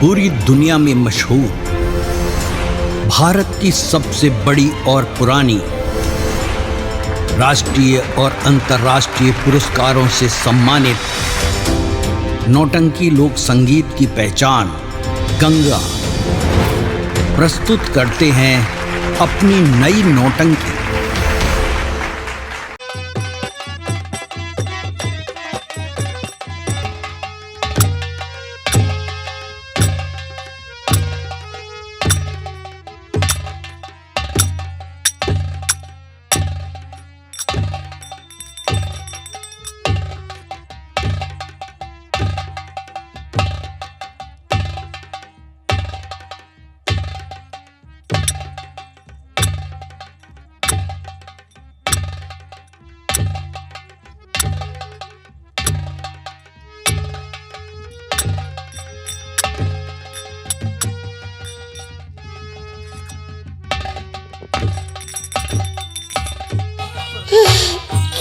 पूरी दुनिया में मशहूर, भारत की सबसे बड़ी और पुरानी, राष्ट्रीय और अंतर्राष्ट्रीय पुरस्कारों से सम्मानित नौटंकी लोक संगीत की पहचान गंगा प्रस्तुत करते हैं अपनी नई नौटंकी।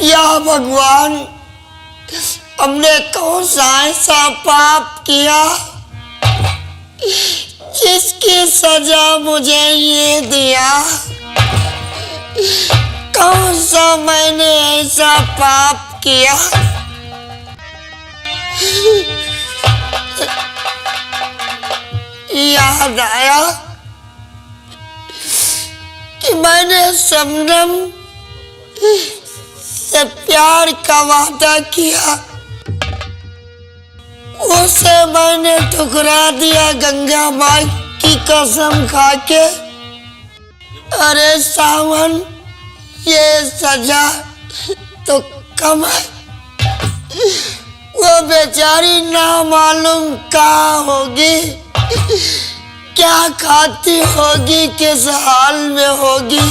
या भगवान, हमने कौन सा ऐसा पाप किया जिसकी सजा मुझे ये दिया? कौन सा मैंने ऐसा पाप किया? याद आया कि मैंने शबनम से प्यार का वादा किया, उसे मैंने ठुकरा दिया गंगा माई की कसम खाके। अरे सावन, ये सजा तो कम है। वो बेचारी ना मालूम कहाँ होगी, क्या खाती होगी, किस हाल में होगी,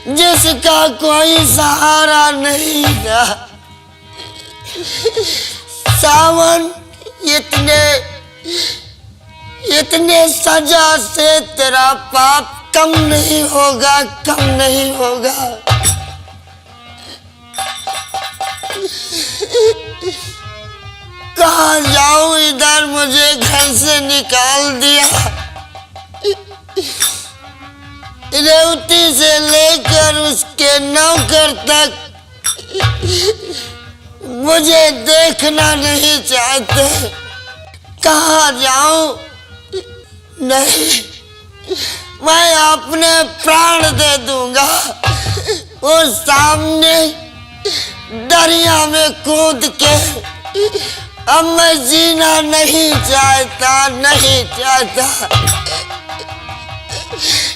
जिसका कोई सहारा नहीं था। सावन, इतने सजा से तेरा पाप कम नहीं होगा, कम नहीं होगा। कहाँ जाऊं, इधर मुझे घर से निकाल दिया। रेवती से लेकर उसके नौकर तक मुझे देखना नहीं चाहते। कहाँ जाऊं? नहीं, मैं अपने प्राण दे दूंगा। और सामने दरिया में कूद के अब मैं जीना नहीं चाहता, नहीं चाहता,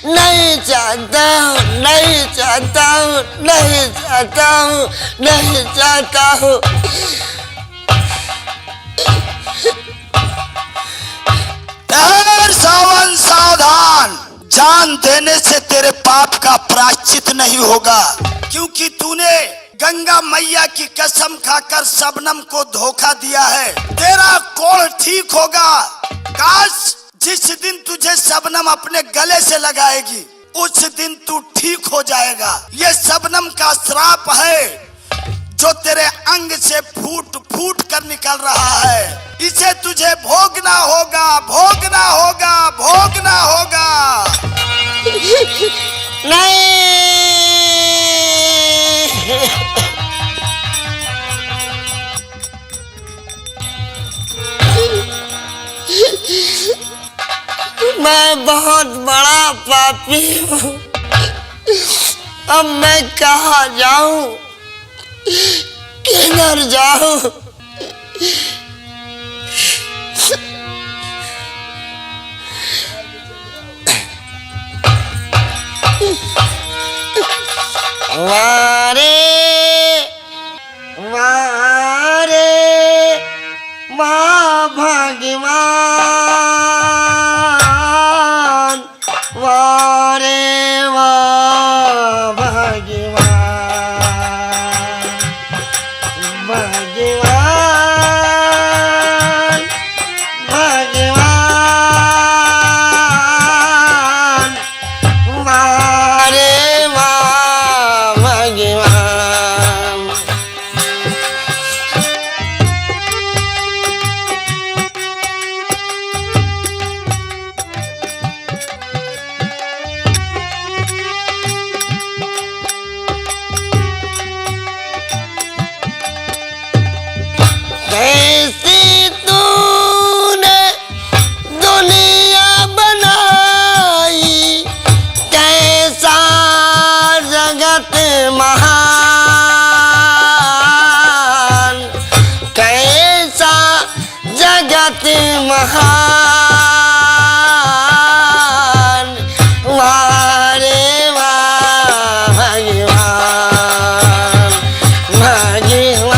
नहीं चाहता हूँ, नहीं चाहता हूँ, नहीं चाहता हूँ, नहीं चाहता हूँ। सावन सावधान, जान देने से तेरे पाप का प्रायश्चित नहीं होगा, क्योंकि तूने गंगा मैया की कसम खाकर शबनम को धोखा दिया है। तेरा कोढ़ ठीक होगा। काश जिस दिन तुझे शबनम अपने गले से लगाएगी उस दिन तू ठीक हो जाएगा। ये शबनम का श्राप है जो तेरे अंग से फूट फूट कर निकल रहा है। इसे तुझे भोगना होगा, भोगना होगा, भोगना होगा। नहीं, मैं बहुत बड़ा पापी हूँ। अब मैं कहाँ जाऊँ, किधर जाऊँ? वारे वारे वाह भगवान, वारे वाह भगवान, भगवान, भगवान, वारे वाह भगवान। भगवान वारे वाह भगवान भगवान।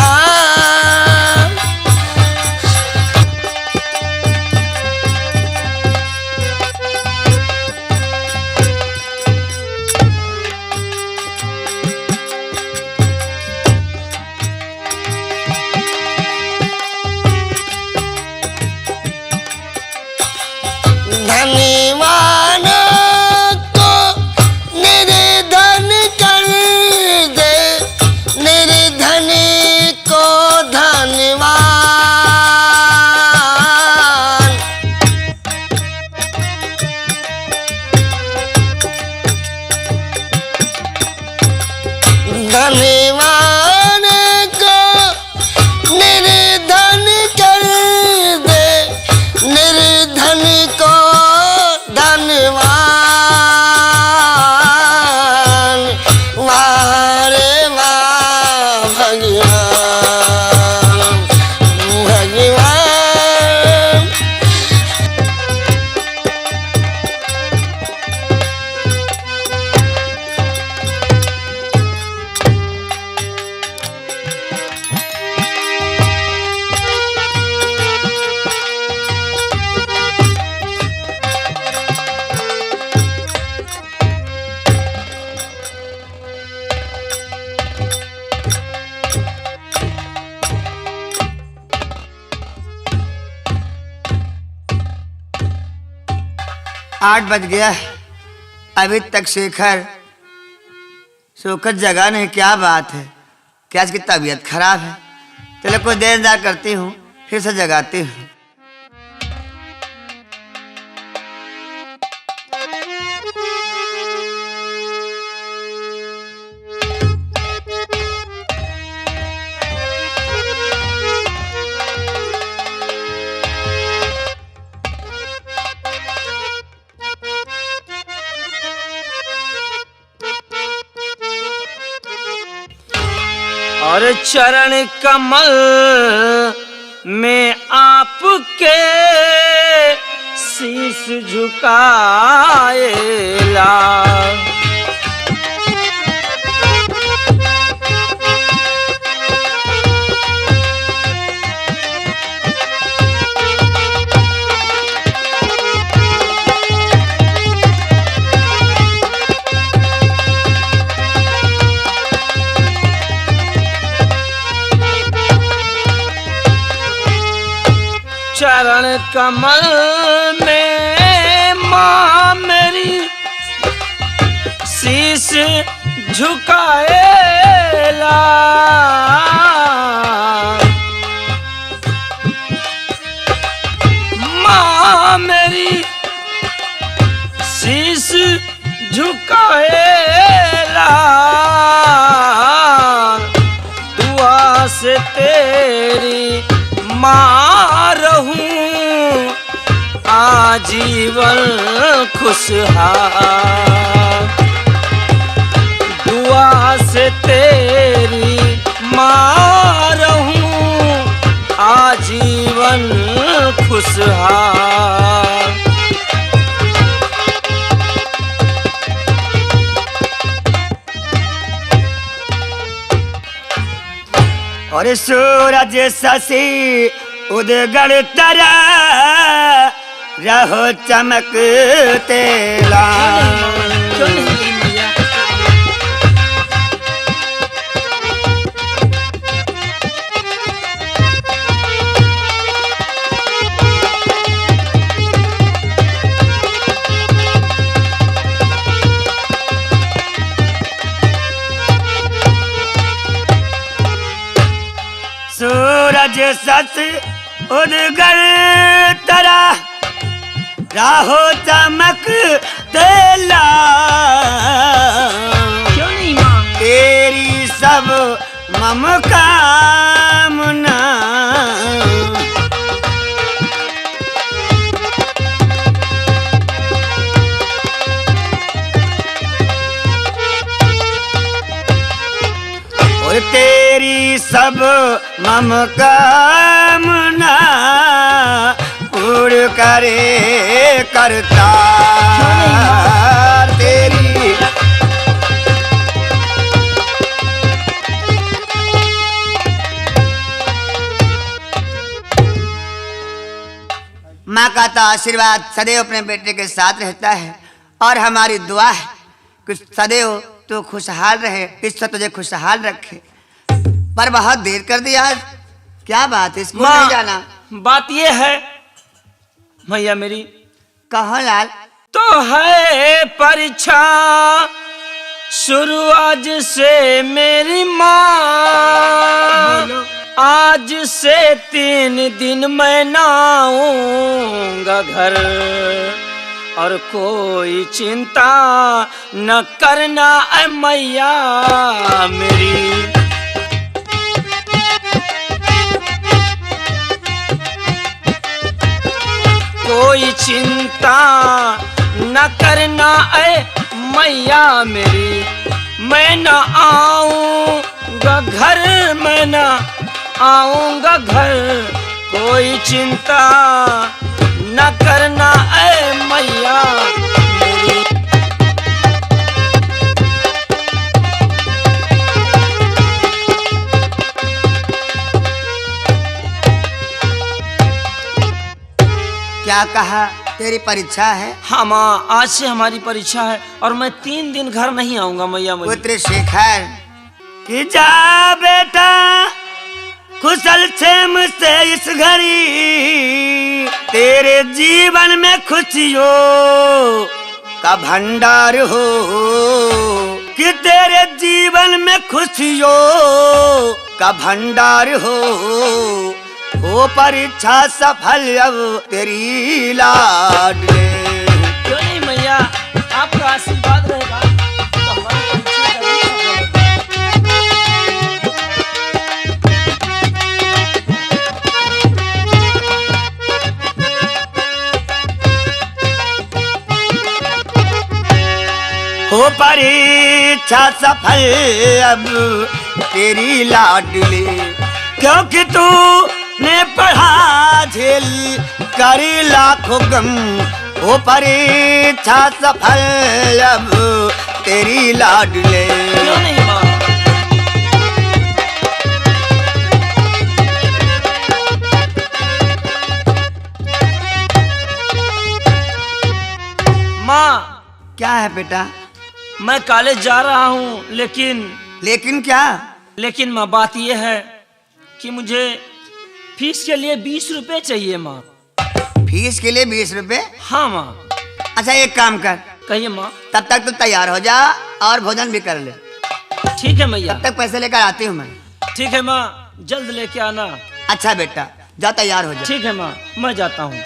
धनवान को निर्धन कर दे, निर्धन को धनवान। धनवान को निर्धन कर दे, निर्धन को धनवान वारे वाह भगवान भगवान। आठ बज गया, अभी तक शेखर सोकर जगा नहीं। क्या बात है, क्या इसकी तबीयत खराब है? चलो कुछ देर इंतजार करती हूँ, फिर से जगाती हूँ। और चरण कमल में आपके शीश झुकाएला। चरण कमल में माँ मेरी शीश झुकाएला। माँ मेरी शीश झुकाएला। दुआ से तेरी माँ रहूं आजीवन खुशहाल। दुआ से तेरी माँ रहूं आजीवन खुशहाल। और सूरज शशि उदगड़ तरा रहो चमकते लाल। सूरज सच उदगर तरा राहो चमक तेला। क्यों नहीं माँ? तेरी सब मम कामना। और तेरी सब मम कामना पूर्ण करे करता तेरी। माँ का तो आशीर्वाद सदैव अपने बेटे के साथ रहता है और हमारी दुआ है कि सदैव तू खुशहाल रहे, ईश्वर तुझे खुशहाल रखे। पर बहुत देर कर दिया आज, क्या बात है? स्कूल नहीं जाना? बात ये है भैया मेरी, कहो लाल। तो है परीक्षा शुरू आज से मेरी माँ, आज से 3 दिन मैं ना आऊंगा घर, और कोई चिंता न करना ऐ मैया मेरी। कोई चिंता न करना ऐ मैया मेरी, मैं न आऊंगा घर, मैं न आऊंगा घर, कोई चिंता न करना ऐ मैया मेरी। क्या कहा? तेरी परीक्षा है? हाँ माँ, आज से हमारी परीक्षा है और मैं 3 दिन घर नहीं आऊंगा मैया मेरी। पुत्र शेखर कि जा बेटा कुशल क्षेम से इस घड़ी, तेरे जीवन में खुशियों का भंडार हो, कि तेरे जीवन में खुशियों का भंडार हो परीक्षा सफल अब तेरी लाडले। क्यों नहीं मैया, आपका आशीर्वाद रहेगा तो हमारी परीक्षा जरूर हो परीक्षा सफल अब तेरी लाडली, क्योंकि तू ने पढ़ा झेल करी लाखों गम, हो परीक्षा सफल अब तेरी लाडले। क्यों नहीं माँ? माँ, क्या है बेटा? मैं कॉलेज जा रहा हूँ, लेकिन क्या? लेकिन माँ बात यह है कि मुझे फीस के लिए 20 रुपए चाहिए माँ। फीस के लिए 20 रुपए? हाँ माँ। अच्छा एक काम कर, कहिए माँ। तब तक तो तैयार हो जा और भोजन भी कर ले। ठीक है मैया। तब तक पैसे लेकर आती हूँ मैं। ठीक है माँ, जल्द लेके आना। अच्छा बेटा, जा तैयार हो जा। ठीक है माँ, मैं जाता हूँ।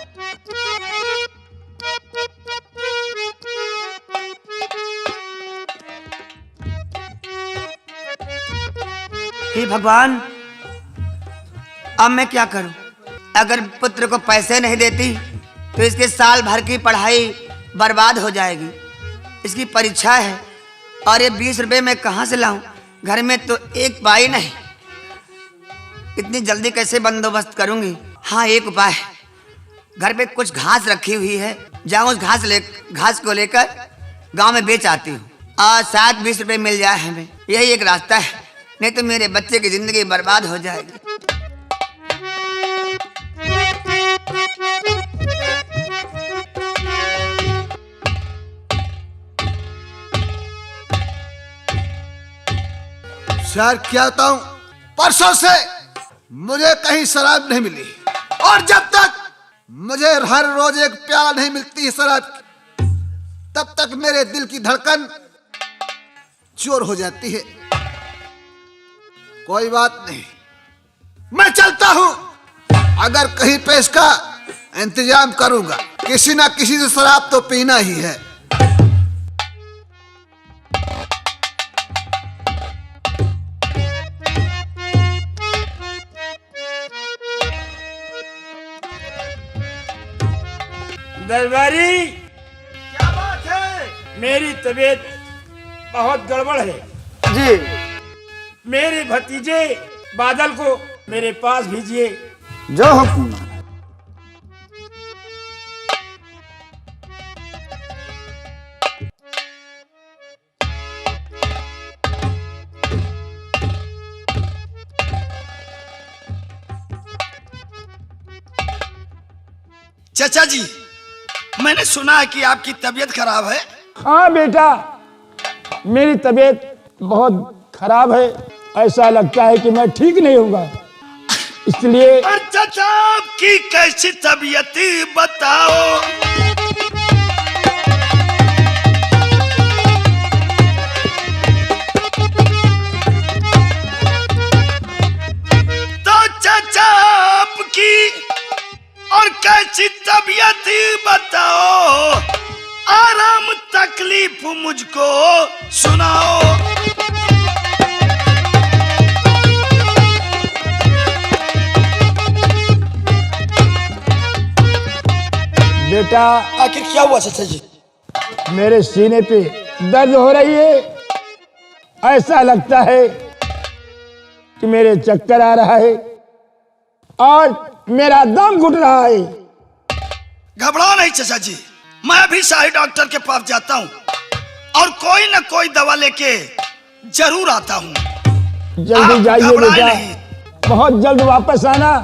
हे भगवान, अब मैं क्या करूं? अगर पुत्र को पैसे नहीं देती तो इसके साल भर की पढ़ाई बर्बाद हो जाएगी। इसकी परीक्षा है और ये 20 रुपए मैं कहाँ से लाऊं? घर में तो एक पाई नहीं, इतनी जल्दी कैसे बंदोबस्त करूंगी? हाँ एक उपाय है, घर पे कुछ घास रखी हुई है, जाऊं उस घास को लेकर गांव में बेच आती हूँ और 7-20 रुपए मिल जाए हमें। यही एक रास्ता है, नहीं तो मेरे बच्चे की जिंदगी बर्बाद हो जाएगी। सर क्या बताऊं, परसों से मुझे कहीं शराब नहीं मिली और जब तक मुझे हर रोज एक प्याला नहीं मिलती है शराब की, तब तक मेरे दिल की धड़कन चोर हो जाती है। कोई बात नहीं, मैं चलता हूं, अगर कहीं पे इसका इंतजाम करूंगा। किसी ना किसी से शराब तो पीना ही है। दरबारी, क्या बात है? मेरी तबीयत बहुत गड़बड़ है जी, मेरे भतीजे बादल को मेरे पास भेजिए। जो हुक्म। चाचा जी, मैंने सुना है कि आपकी तबीयत खराब है। हाँ बेटा, मेरी तबीयत बहुत खराब है। ऐसा लगता है कि मैं ठीक नहीं होऊंगा, इसलिए। पर चाचा आपकी कैसी तबीयत बताओ। तो चाचा आपकी और कैसी तबीयत बताओ, आराम तकलीफ मुझको सुनाओ। बेटा, आखिर क्या हुआ चाचा जी? मेरे सीने पे दर्द हो रही है। ऐसा लगता है कि मेरे चक्कर आ रहा है और मेरा दम घुट रहा है। घबराओ नहीं चाचा जी, मैं अभी शाही डॉक्टर के पास जाता हूँ और कोई न कोई दवा लेके जरूर आता हूँ। जल्दी आप जाइए घबराएं बेटा, नहीं। बहुत जल्द वापस आना।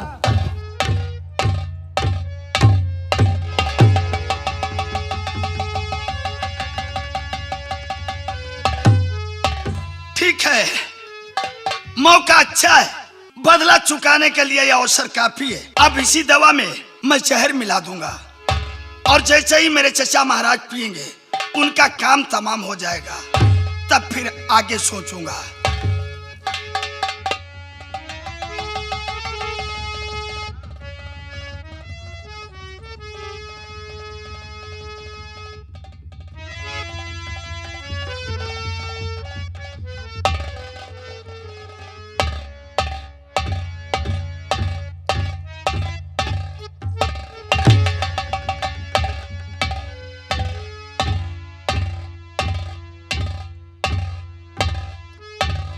ठीक है, मौका अच्छा है, बदला चुकाने के लिए यह अवसर काफी है। अब इसी दवा में मैं जहर मिला दूंगा और जैसे ही मेरे चचा महाराज पिएंगे उनका काम तमाम हो जाएगा, तब फिर आगे सोचूंगा।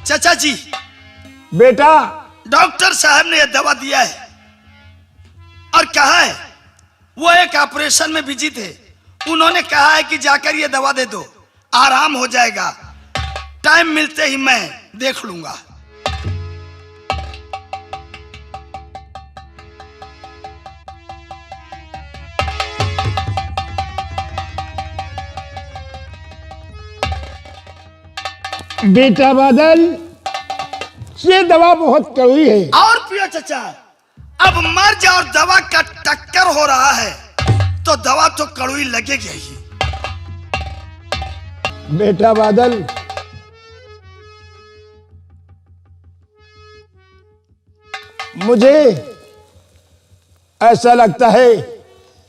चाचा जी, बेटा, डॉक्टर साहब ने यह दवा दिया है और कहा है, वो एक ऑपरेशन में बिजी थे, उन्होंने कहा है कि जाकर ये दवा दे दो, आराम हो जाएगा। टाइम मिलते ही मैं देख लूंगा। बेटा बादल, ये दवा बहुत कड़वी है। और पियो चाचा, अब मर्ज और दवा का टक्कर हो रहा है तो दवा तो कड़वी लगेगी ही। बेटा बादल, मुझे ऐसा लगता है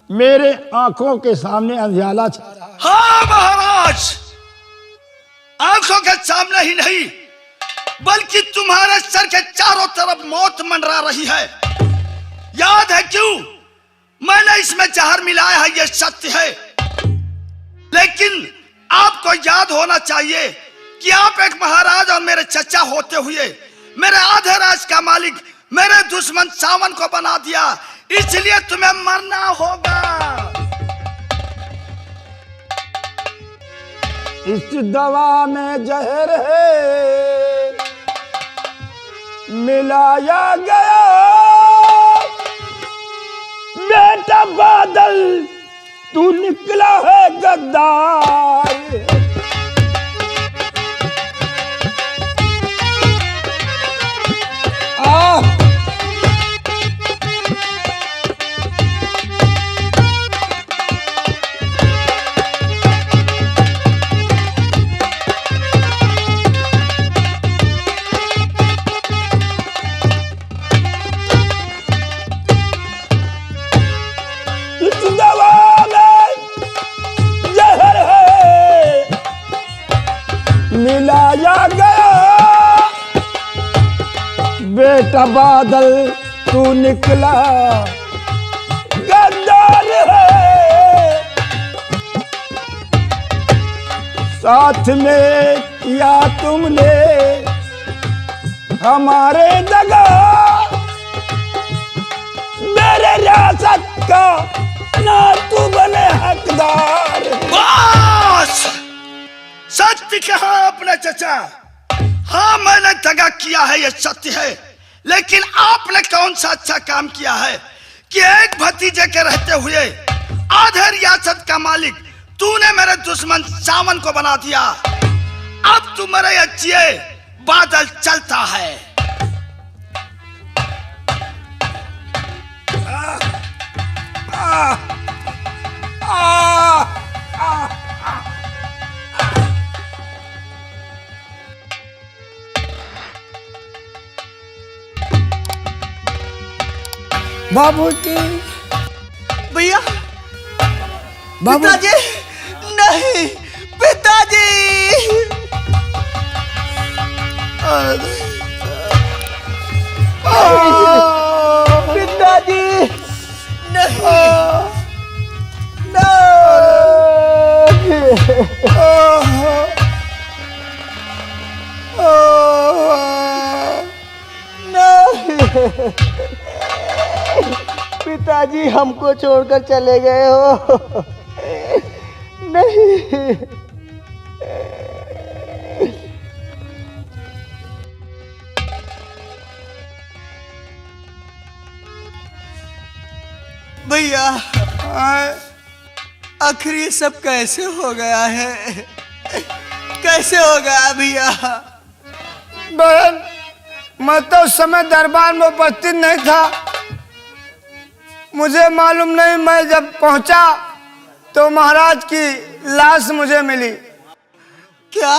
मेरे आंखों के सामने अंधियाला छा रहा है। हाँ महाराज, आंखों के सामने ही नहीं बल्कि तुम्हारे सर के चारों तरफ मौत मंडरा रही है। याद है क्यों? मैंने इसमें जहर मिलाया है, यह सत्य है। लेकिन आपको याद होना चाहिए कि आप एक महाराज और मेरे चचा होते हुए मेरे आधे राज का मालिक मेरे दुश्मन सावन को बना दिया, इसलिए तुम्हें मरना होगा। इस दवा में जहर है मिलाया गया, बेटा बादल तू निकला है गद्दार। मिलाया गया, बेटा बादल तू निकला गद्दार है। साथ में किया तुमने हमारे दगा, मेरे रियासत का ना तू बने हकदार। बस सत्य कहा आपने चचा। हाँ, मैंने दगा किया है, यह सत्य है। लेकिन आपने कौन सा अच्छा काम किया है कि एक भतीजे के रहते हुए आधे रियासत का मालिक तूने मेरे दुश्मन सावन को बना दिया। अब तू मेरे अच्छे बादल चलता है। बाबूजी, भैया, पिताजी, नहीं, पिताजी। पिताजी, नहीं, पिताजी हमको छोड़कर चले गए हो। नहीं, भैया, आखिर ये सब कैसे हो गया है? कैसे हो गया भैया? बहन, मैं तो उस समय दरबार में उपस्थित नहीं था, मुझे मालूम नहीं। मैं जब पहुंचा तो महाराज की लाश मुझे मिली। क्या?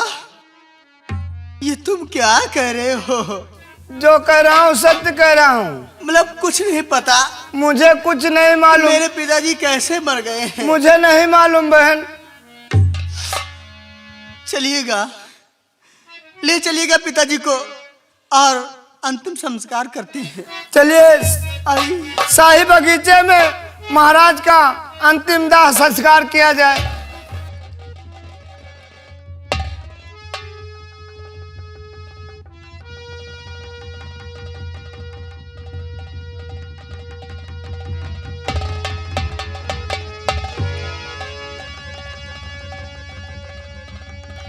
ये तुम क्या कह रहे हो? जो कह रहा हूँ सत्य कह रहा हूँ। मतलब कुछ नहीं पता? मुझे कुछ नहीं मालूम। मेरे पिताजी कैसे मर गए हैं? मुझे नहीं मालूम बहन। चलिएगा, ले चलिएगा पिताजी को और अंतिम संस्कार करते हैं। चलिए, आइए। शाही बगीचे में महाराज का अंतिम दाह संस्कार किया जाए।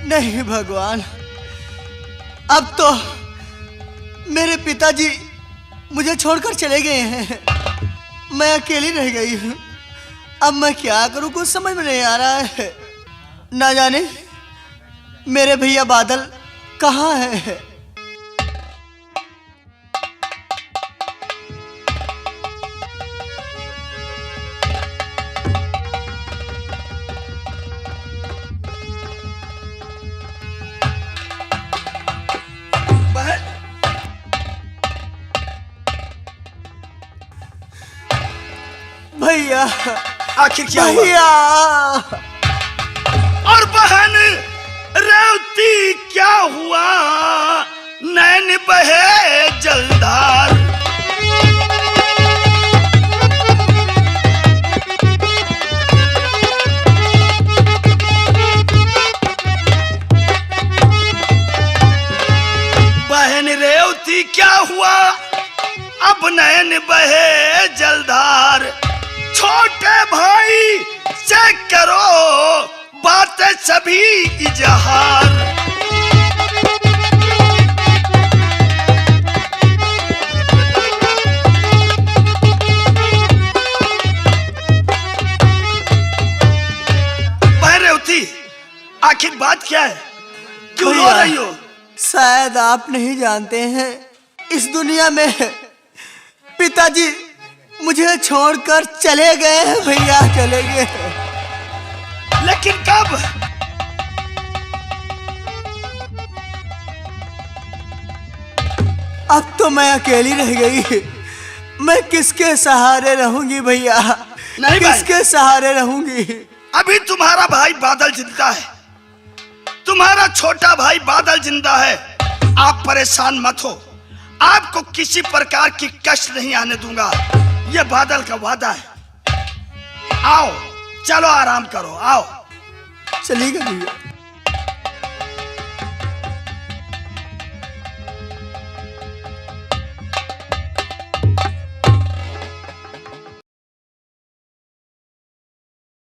नहीं भगवान, अब तो मेरे पिताजी मुझे छोड़कर चले गए हैं। मैं अकेली रह गई हूँ। अब मैं क्या करूँ, कुछ समझ में नहीं आ रहा है। ना जाने मेरे भैया बादल कहाँ है। भैया, आखिर क्या हुआ? भैया और बहन रेवती क्या हुआ? नैन बहे जलधार। बहन रेवती क्या हुआ? अब नैन बहे जलधार। छोटे भाई से करो बातें सभी इजहार। रेवती, आखिर बात क्या है? क्यों रो रही हो? शायद आप नहीं जानते हैं, इस दुनिया में पिताजी मुझे छोड़कर चले गए हैं भैया, चले गए। लेकिन कब? अब तो मैं अकेली रह गई। मैं किसके सहारे रहूंगी भैया? नहीं भाई, किसके सहारे रहूंगी? अभी तुम्हारा भाई बादल जिंदा है, तुम्हारा छोटा भाई बादल जिंदा है। आप परेशान मत हो, आपको किसी प्रकार की कष्ट नहीं आने दूंगा, यह बादल का वादा है। आओ, चलो आराम करो, आओ। चलिएगा भैया।